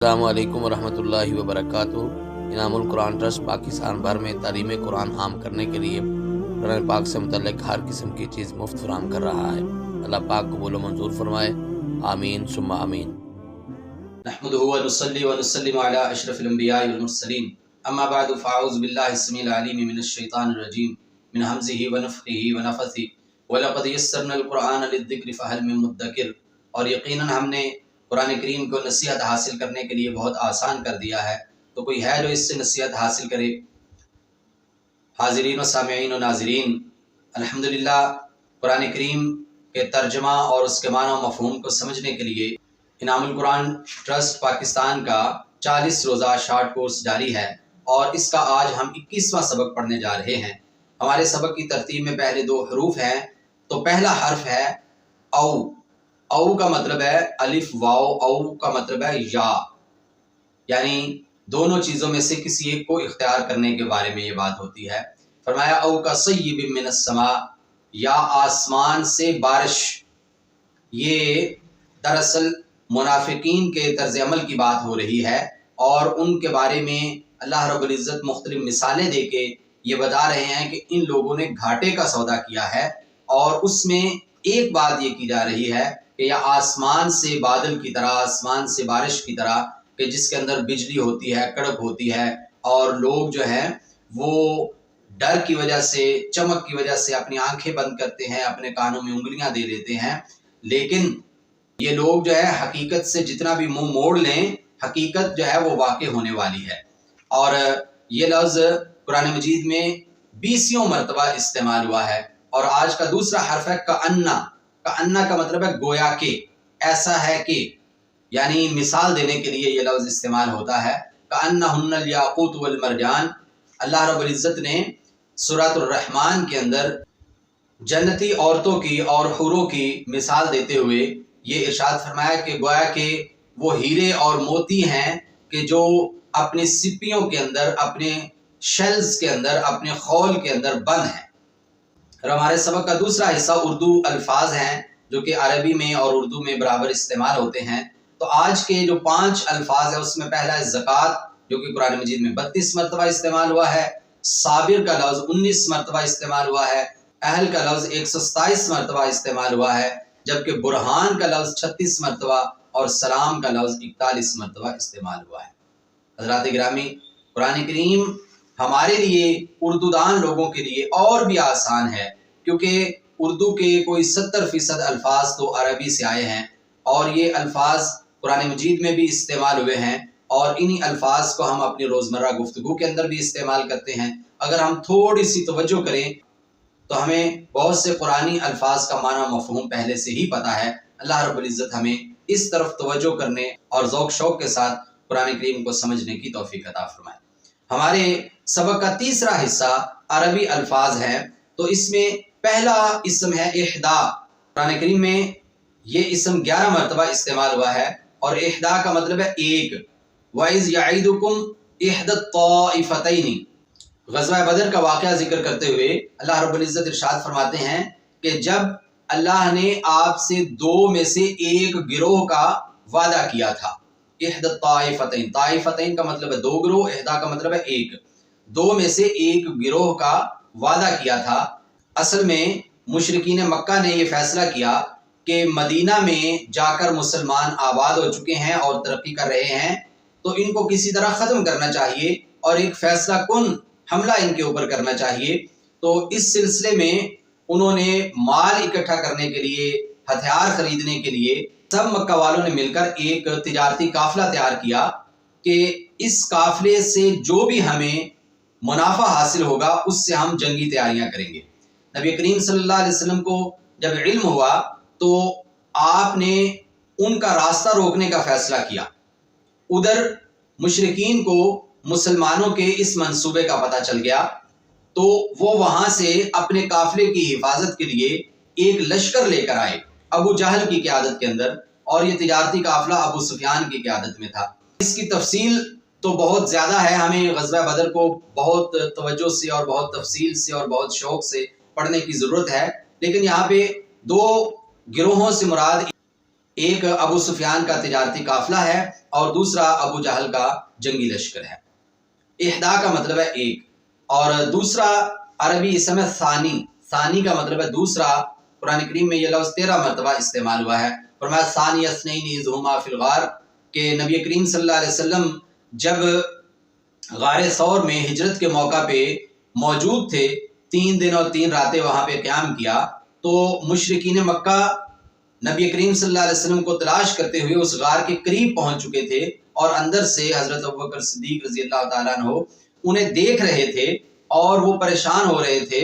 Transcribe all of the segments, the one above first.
السلام علیکم ورحمۃ اللہ وبرکاتہ۔ انعام القرآن ٹرسٹ پاکستان بھر میں تعلیم قرآن عام کرنے کے لیے قرآن پاک سے متعلق ہر قسم کی چیز مفت فراہم کر رہا ہے۔ اللہ پاک قبول و منظور فرمائے، آمین ثم آمین۔ نحمده ونصلي ونسلم على اشرف الانبیاء والمرسلین، اما بعد فاعوذ باللہ السمیع العلیم من الشیطان الرجیم من حمزه ونفخه ونفثه ولقد یسرنا القرآن للذکر فهل من مدکر۔ اور یقیناً ہم نے قرآن کریم کو نصیحت حاصل کرنے کے لیے بہت آسان کر دیا ہے، تو کوئی ہے جو اس سے نصیحت حاصل کرے؟ حاضرین و سامعین و ناظرین، الحمدللہ قرآن کریم کے ترجمہ اور اس کے معنی و مفہوم کو سمجھنے کے لیے انعام القرآن ٹرسٹ پاکستان کا 40 روزہ شارٹ کورس جاری ہے، اور اس کا آج ہم 21واں سبق پڑھنے جا رہے ہیں۔ ہمارے سبق کی ترتیب میں پہلے 2 حروف ہیں، تو پہلا حرف ہے او۔ او کا مطلب ہے الف واو، او کا مطلب ہے یا، یعنی دونوں چیزوں میں سے کسی ایک کو اختیار کرنے کے بارے میں یہ بات ہوتی ہے۔ فرمایا او کا صیب من السماء، یا آسمان سے بارش۔ یہ دراصل منافقین کے طرز عمل کی بات ہو رہی ہے، اور ان کے بارے میں اللہ رب العزت مختلف مثالیں دے کے یہ بتا رہے ہیں کہ ان لوگوں نے گھاٹے کا سودا کیا ہے، اور اس میں ایک بات یہ کی جا رہی ہے کہ یا آسمان سے بادل کی طرح، آسمان سے بارش کی طرح، کہ جس کے اندر بجلی ہوتی ہے، کڑک ہوتی ہے، اور لوگ جو ہیں وہ ڈر کی وجہ سے، چمک کی وجہ سے اپنی آنکھیں بند کرتے ہیں، اپنے کانوں میں انگلیاں دے لیتے ہیں، لیکن یہ لوگ جو ہے حقیقت سے جتنا بھی منہ موڑ لیں، حقیقت جو ہے وہ واقع ہونے والی ہے۔ اور یہ لفظ قرآن مجید میں 20 مرتبہ استعمال ہوا ہے۔ اور آج کا دوسرا حرف ہے کأنہ۔ کأنہ کا مطلب ہے گویا کہ، ایسا ہے کہ، یعنی مثال دینے کے لیے یہ لفظ استعمال ہوتا ہے۔ کأنہن الیاقوت والمرجان۔ اللہ رب العزت نے سورۃ الرحمن کے اندر جنتی عورتوں کی اور حوروں کی مثال دیتے ہوئے یہ ارشاد فرمایا کہ گویا کہ وہ ہیرے اور موتی ہیں کہ جو اپنی سپیوں کے اندر، اپنے شیلز کے اندر، اپنے خول کے اندر بند ہیں۔ اور ہمارے سبق کا دوسرا حصہ اردو الفاظ ہیں جو کہ عربی میں اور اردو میں برابر استعمال ہوتے ہیں۔ تو آج کے جو 5 الفاظ ہیں اس میں پہلا ہے زکوٰۃ، جو کہ قرآن مجید میں 32 مرتبہ استعمال ہوا ہے۔ صابر کا لفظ 19 مرتبہ استعمال ہوا ہے۔ اہل کا لفظ 127 مرتبہ استعمال ہوا ہے، جبکہ برہان کا لفظ 36 مرتبہ اور سلام کا لفظ 41 مرتبہ استعمال ہوا ہے۔ حضرات گرامی، قرآن کریم ہمارے لیے، اردو دان لوگوں کے لیے اور بھی آسان ہے، کیونکہ اردو کے کوئی 70% الفاظ تو عربی سے آئے ہیں، اور یہ الفاظ قرآن مجید میں بھی استعمال ہوئے ہیں، اور انہی الفاظ کو ہم اپنی روزمرہ گفتگو کے اندر بھی استعمال کرتے ہیں۔ اگر ہم تھوڑی سی توجہ کریں تو ہمیں بہت سے قرآنی الفاظ کا معنی مفہوم پہلے سے ہی پتہ ہے۔ اللہ رب العزت ہمیں اس طرف توجہ کرنے اور ذوق شوق کے ساتھ قرآن کریم کو سمجھنے کی توفیق عطا فرمائے۔ ہمارے سبق کا تیسرا حصہ عربی الفاظ ہے، تو اس میں پہلا اسم ہے احدا۔ قرآن کریم میں یہ اسم 11 مرتبہ استعمال ہوا ہے، اور احدا کا مطلب ہے ایک۔ وَإِذْ يَعِدُكُمْ إِحْدَى الطَّائِفَتَيْنِ۔ غزوہ بدر کا واقعہ ذکر کرتے ہوئے اللہ رب العزت ارشاد فرماتے ہیں کہ جب اللہ نے آپ سے 2 میں سے ایک گروہ کا وعدہ کیا تھا۔ احد الطائفتین، طائفتین کا مطلب ہے 2 گروہ، احدا کا مطلب ہے ایک، 2 میں سے ایک گروہ کا وعدہ کیا تھا۔ اصل میں مشرکین مکہ نے یہ فیصلہ کیا کہ مدینہ میں جا کر مسلمان آباد ہو چکے ہیں اور ترقی کر رہے ہیں، تو ان کو کسی طرح ختم کرنا چاہیے اور ایک فیصلہ کن حملہ ان کے اوپر کرنا چاہیے۔ تو اس سلسلے میں انہوں نے مال اکٹھا کرنے کے لیے، ہتھیار خریدنے کے لیے سب مکہ والوں نے مل کر ایک تجارتی قافلہ تیار کیا کہ اس قافلے سے جو بھی ہمیں منافع حاصل ہوگا اس سے ہم جنگی تیاریاں کریں گے۔ نبی کریم صلی اللہ علیہ وسلم کو جب علم ہوا تو آپ نے ان کا راستہ روکنے کا فیصلہ کیا۔ ادھر مشرکین کو مسلمانوں کے اس منصوبے کا پتہ چل گیا، تو وہ وہاں سے اپنے قافلے کی حفاظت کے لیے ایک لشکر لے کر آئے ابو جہل کی قیادت کے اندر، اور یہ تجارتی قافلہ ابو سفیان کی قیادت میں تھا۔ اس کی تفصیل تو بہت زیادہ ہے، ہمیں غزوہ بدر کو بہت توجہ سے اور بہت تفصیل سے اور بہت شوق سے پڑھنے کی ضرورت ہے، لیکن یہاں پہ 2 گروہوں سے مراد ایک ابو سفیان کا تجارتی قافلہ ہے اور دوسرا ابو جہل کا جنگی لشکر ہے۔ احدا کا مطلب ہے ایک، اور دوسرا عربی اسم ہے ثانی، ثانی کا مطلب ہے دوسرا۔ قرآن کریم میں یہ لفظ 13 مرتبہ استعمال ہوا ہے۔ فرمایا ثانی اثنین اذ ہما فی الغار، کہ نبی کریم صلی اللہ علیہ وسلم جب غار ثور میں ہجرت کے موقع پہ موجود تھے، 3 دن اور 3 راتیں وہاں پہ قیام کیا، تو مشرکین مکہ نبی کریم صلی اللہ علیہ وسلم کو تلاش کرتے ہوئے اس غار کے قریب پہنچ چکے تھے، اور اندر سے حضرت ابوبکر صدیق رضی اللہ تعالیٰ عنہ انہیں دیکھ رہے تھے، اور وہ پریشان ہو رہے تھے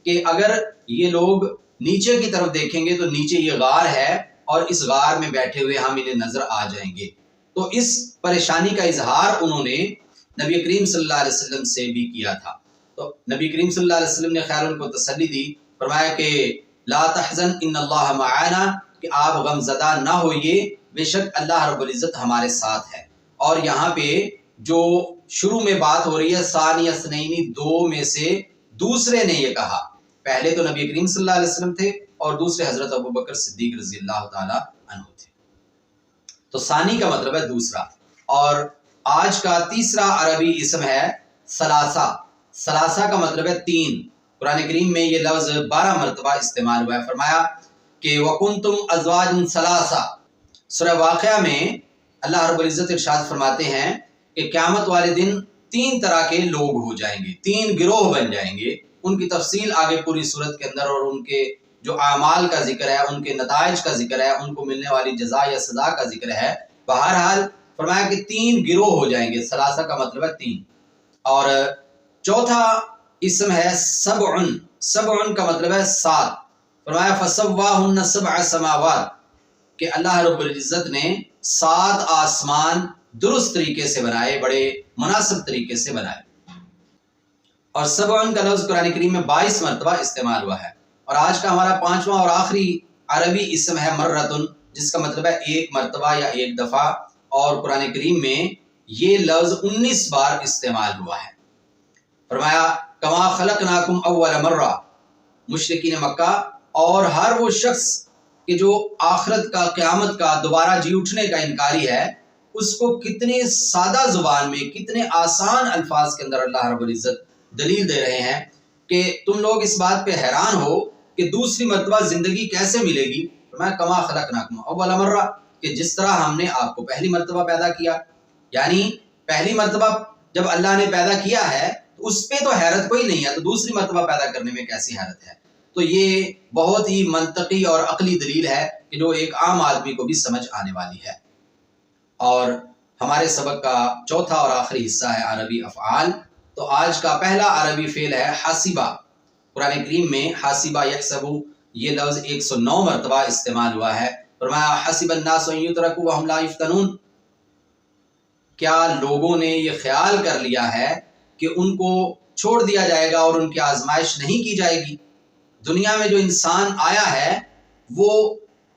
کہ اگر یہ لوگ نیچے کی طرف دیکھیں گے تو نیچے یہ غار ہے، اور اس غار میں بیٹھے ہوئے ہم انہیں نظر آ جائیں گے۔ تو اس پریشانی کا اظہار انہوں نے نبی کریم صلی اللہ علیہ وسلم سے بھی کیا تھا۔ تو نبی کریم صلی اللہ علیہ وسلم نے خیر ان کو تسلی دی، فرمایا کہ لا تحزن ان اللہ معانا، کہ آپ غم زدہ نہ ہوئیے، بے شک اللہ رب العزت ہمارے ساتھ ہے۔ اور یہاں پہ جو شروع میں بات ہو رہی ہے ثانی اثنین، 2 میں سے دوسرے نے یہ کہا، پہلے تو نبی کریم صلی اللہ علیہ وسلم تھے اور دوسرے حضرت ابوبکر صدیق رضی اللہ تعالی عنہ تھے۔ تو ثانی کا مطلب ہے دوسرا۔ اور آج کا تیسرا عربی اسم ہے ثلاثہ، ثلاثہ کا مطلب ہے 3۔ قرآن کریم میں یہ لفظ 12 مرتبہ استعمال ہوا ہے۔ فرمایا کہ وَكُنْتُمْ أَزْوَاجًا ثَلَاثًا، سورہ واقعہ میں اللہ رب العزت ارشاد فرماتے ہیں کہ قیامت والے دن 3 طرح کے لوگ ہو جائیں گے، 3 گروہ بن جائیں گے۔ ان کی تفصیل آگے پوری صورت کے اندر، اور ان کے جو اعمال کا ذکر ہے، ان کے نتائج کا ذکر ہے، ان کو ملنے والی جزا یا سزا کا ذکر ہے۔ بہرحال فرمایا کہ 3 گروہ ہو جائیں گے، ثلاثہ کا مطلب ہے 3۔ اور چوتھا اسم ہے سبع، سبع کا مطلب ہے 7۔ فرمایا فَسَوَّاهُنَّ سَبْعَ سَمَاوَاتٍ، کہ اللہ رب العزت نے 7 آسمان درست طریقے سے بنائے، بڑے مناسب طریقے سے بنائے۔ اور سبع کا لفظ قرآن کریم میں 22 مرتبہ استعمال ہوا ہے۔ اور آج کا ہمارا 5واں اور آخری عربی اسم ہے مرتن، جس کا مطلب ہے 1 مرتبہ یا 1 دفعہ، اور قرآن کریم میں یہ لفظ 19 بار استعمال ہوا ہے۔ فرمایا کما خلقناکم اول مرہ، مشرکین مکہ اور ہر وہ شخص کہ جو آخرت کا، قیامت کا، دوبارہ جی اٹھنے کا انکاری ہے، اس کو کتنے سادہ زبان میں، کتنے آسان الفاظ کے اندر اللہ رب العزت دلیل دے رہے ہیں کہ تم لوگ اس بات پہ حیران ہو کہ دوسری مرتبہ زندگی کیسے ملے گی۔ فرمایا کما خلقناکم اول مرہ، کہ جس طرح ہم نے آپ کو پہلی مرتبہ پیدا کیا، یعنی پہلی مرتبہ جب اللہ نے پیدا کیا ہے تو اس پہ تو حیرت کوئی نہیں ہے، تو دوسری مرتبہ پیدا کرنے میں کیسی حیرت ہے۔ تو یہ بہت ہی منطقی اور عقلی دلیل ہے کہ جو ایک عام آدمی کو بھی سمجھ آنے والی ہے۔ اور ہمارے سبق کا چوتھا اور آخری حصہ ہے عربی افعال۔ تو آج کا پہلا عربی فعل ہے حاسبہ۔ قرآن کریم میں حاسبہ یحسب یہ لفظ 109 مرتبہ استعمال ہوا ہے۔ فرمایا حسب الناس ان یترکوا وهم لا یفتنون، کیا لوگوں نے یہ خیال کر لیا ہے کہ ان کو چھوڑ دیا جائے گا اور ان کی آزمائش نہیں کی جائے گی۔ دنیا میں جو انسان آیا ہے وہ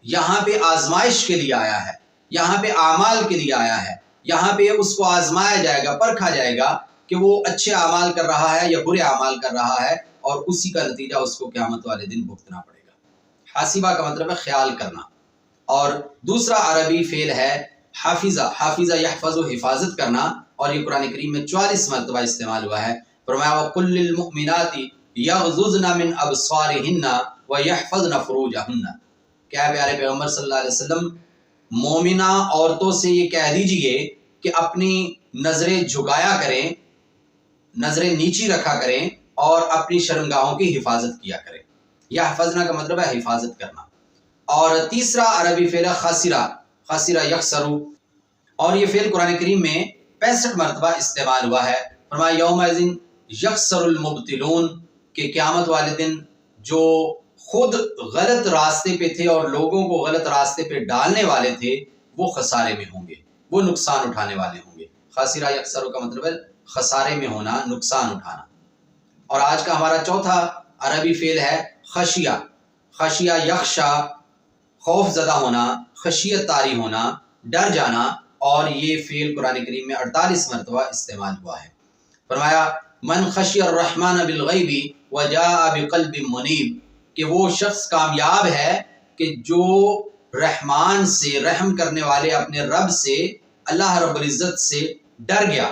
یہاں پہ آزمائش کے لیے آیا ہے، یہاں پہ اعمال کے لیے آیا ہے، یہاں پہ اس کو آزمایا جائے گا، پرکھا جائے گا کہ وہ اچھے اعمال کر رہا ہے یا برے اعمال کر رہا ہے، اور اسی کا نتیجہ اس کو قیامت والے دن بھگتنا پڑے گا۔ حاسبہ کا مطلب ہے خیال کرنا۔ اور دوسرا عربی فعل ہے حافظہ، حافظہ یحفظ، حفاظت کرنا، اور یہ قرآن کریم میں 44 مرتبہ استعمال ہوا ہے۔ فرمایا وَقُلْ لِلْمُؤْمِنَاتِ یغضضن من ابصارہن ویحفظن فروجہن، کیا پیارے پیغمبر صلی اللہ علیہ وسلم مومنہ عورتوں سے یہ کہہ دیجئے کہ اپنی نظریں جھکایا کریں، نظریں نیچی رکھا کریں، اور اپنی شرمگاہوں کی حفاظت کیا کریں۔ یحفظن کا مطلب ہے حفاظت کرنا۔ اور تیسرا عربی فعل ہے خاسرہ، خاسرہ یخسر، اور یہ فعل قرآن کریم میں 65 مرتبہ استعمال ہوا ہے۔ فرمایا یومئذ یخسر المبطلون، کہ قیامت والے دن جو خود غلط راستے پہ تھے اور لوگوں کو غلط راستے پہ ڈالنے والے تھے وہ خسارے میں ہوں گے، وہ نقصان اٹھانے والے ہوں گے۔ خاسرہ یخسر کا مطلب ہے خسارے میں ہونا، نقصان اٹھانا۔ اور آج کا ہمارا چوتھا عربی فعل ہے خشیہ، خشیہ یخشا، خوف زدہ ہونا، خشیت طاری ہونا، ڈر جانا، اور یہ فعل قرآن کریم میں 48 مرتبہ استعمال ہوا ہے۔ فرمایا من خشی الرحمن بالغیب وجاء بقلب منیب، کہ وہ شخص کامیاب ہے کہ جو رحمان سے، رحم کرنے والے اپنے رب سے، اللہ رب العزت سے ڈر گیا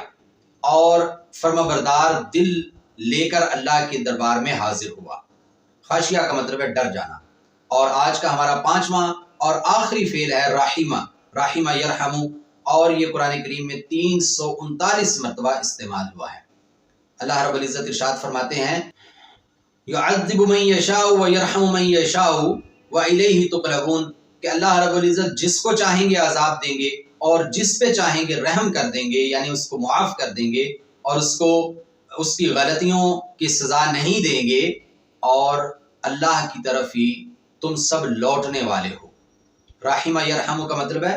اور فرما بردار دل لے کر اللہ کے دربار میں حاضر ہوا۔ خشیہ کا مطلب ہے ڈر جانا۔ اور آج کا ہمارا 5واں اور آخری فعل ہے رحمہ، رحمہ یرحمو، اور یہ قرآن کریم میں 339 مرتبہ استعمال ہوا ہے۔ اللہ رب العزت ارشاد فرماتے ہیں یعذب من یشاء ویرحم من یشاء والیہ تقلبون، کہ اللہ رب العزت جس کو چاہیں گے عذاب دیں گے اور جس پہ چاہیں گے رحم کر دیں گے، یعنی اس کو معاف کر دیں گے اور اس کو اس کی غلطیوں کی سزا نہیں دیں گے، اور اللہ کی طرف ہی تم سب لوٹنے والے ہو۔ رحمہ یرحم کا مطلب ہے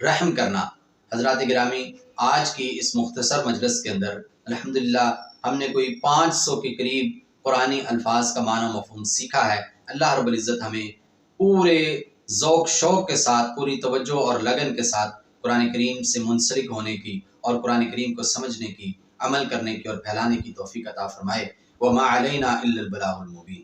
رحم کرنا۔ حضرات گرامی، آج کی اس مختصر مجلس کے اندر الحمدللہ ہم نے کوئی 500 کے قریب قرآنی الفاظ کا معنی و مفہوم سیکھا ہے۔ اللہ رب العزت ہمیں پورے ذوق شوق کے ساتھ، پوری توجہ اور لگن کے ساتھ قرآن کریم سے منسلک ہونے کی اور قرآن کریم کو سمجھنے کی، عمل کرنے کی اور پھیلانے کی توفیق عطا فرمائے۔ وما علینا الا البلاغ المبین۔